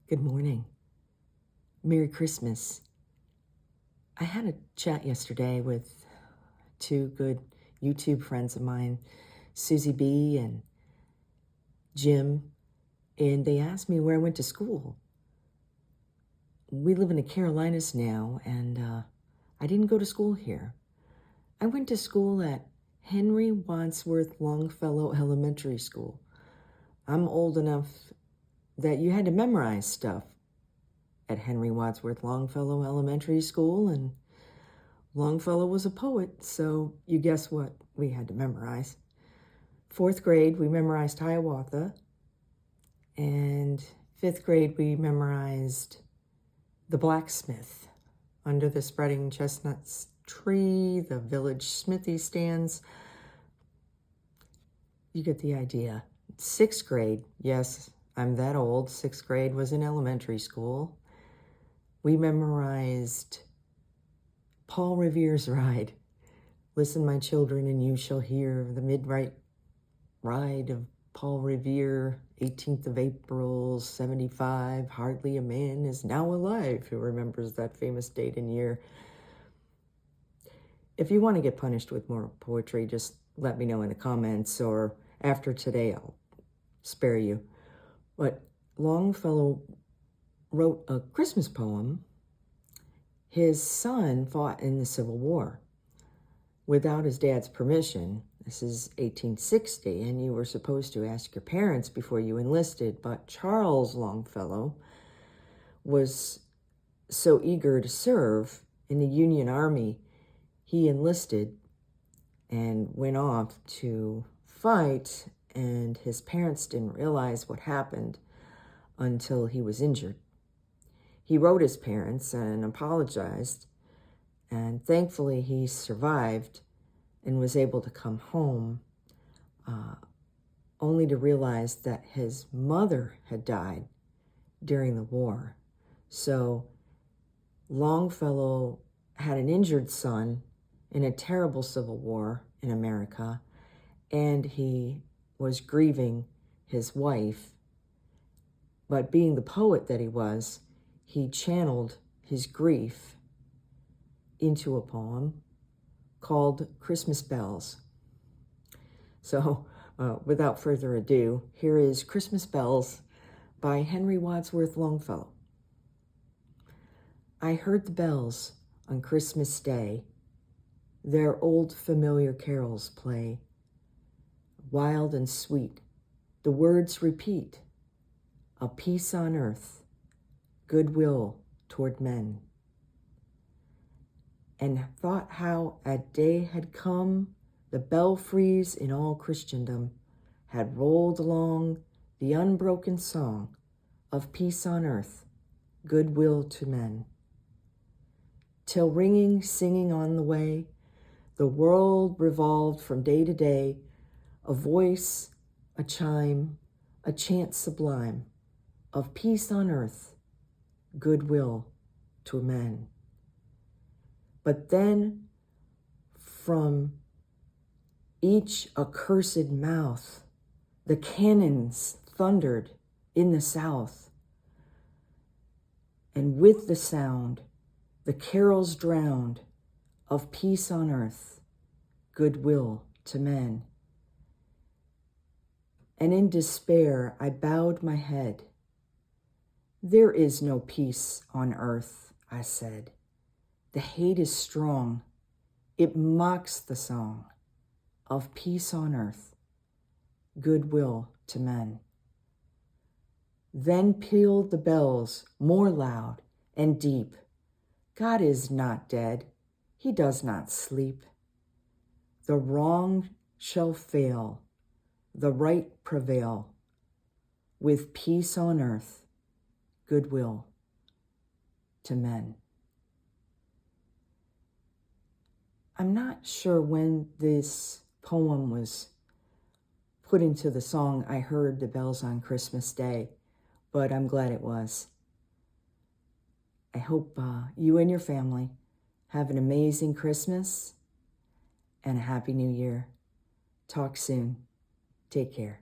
Good morning. Merry Christmas. I had a chat yesterday with two good YouTube friends of mine, Susie B and Jim, and they asked me where I went to school. We live in the Carolinas now, and I didn't go to school here. I went to school at Henry Wadsworth Longfellow Elementary School. I'm old enough that you had to memorize stuff at Henry Wadsworth Longfellow Elementary School, and Longfellow was a poet, so you guess what we had to memorize. 4th grade, we memorized Hiawatha, and 5th grade, we memorized The Blacksmith. Under the spreading chestnuts tree, the village smithy stands. You get the idea. 6th grade, yes, I'm that old. 6th grade was in elementary school. We memorized Paul Revere's Ride. Listen, my children, and you shall hear the midnight ride of Paul Revere, 18th of April, 75. Hardly a man is now alive who remembers that famous date and year. If you want to get punished with more poetry, just let me know in the comments, or after today, I'll spare you. But Longfellow wrote a Christmas poem. His son fought in the Civil War without his dad's permission. This is 1860, and you were supposed to ask your parents before you enlisted, but Charles Longfellow was so eager to serve in the Union Army, he enlisted and went off to fight, and his parents didn't realize what happened until he was injured. He wrote his parents and apologized, and thankfully he survived and was able to come home, only to realize that his mother had died during the war. So Longfellow had an injured son in a terrible civil war in America, and he was grieving his wife. But being the poet that he was, he channeled his grief into a poem called Christmas Bells. So without further ado, here is Christmas Bells by Henry Wadsworth Longfellow. I heard the bells on Christmas Day, their old familiar carols play. Wild and sweet, the words repeat, a peace on earth, goodwill toward men. And thought how a day had come, the belfries in all Christendom had rolled along the unbroken song of peace on earth, goodwill to men. Till ringing, singing on the way, the world revolved from day to day, a voice, a chime, a chant sublime of peace on earth, goodwill to men. But then from each accursed mouth, the cannons thundered in the south, and with the sound, the carols drowned of peace on earth, goodwill to men. And in despair, I bowed my head. There is no peace on earth, I said. The hate is strong. It mocks the song of peace on earth, goodwill to men. Then pealed the bells more loud and deep. God is not dead. He does not sleep. The wrong shall fail, the right prevail, with peace on earth, goodwill to men. I'm not sure when this poem was put into the song, I Heard the Bells on Christmas Day, but I'm glad it was. I hope you and your family have an amazing Christmas and a Happy New Year. Talk soon. Take care.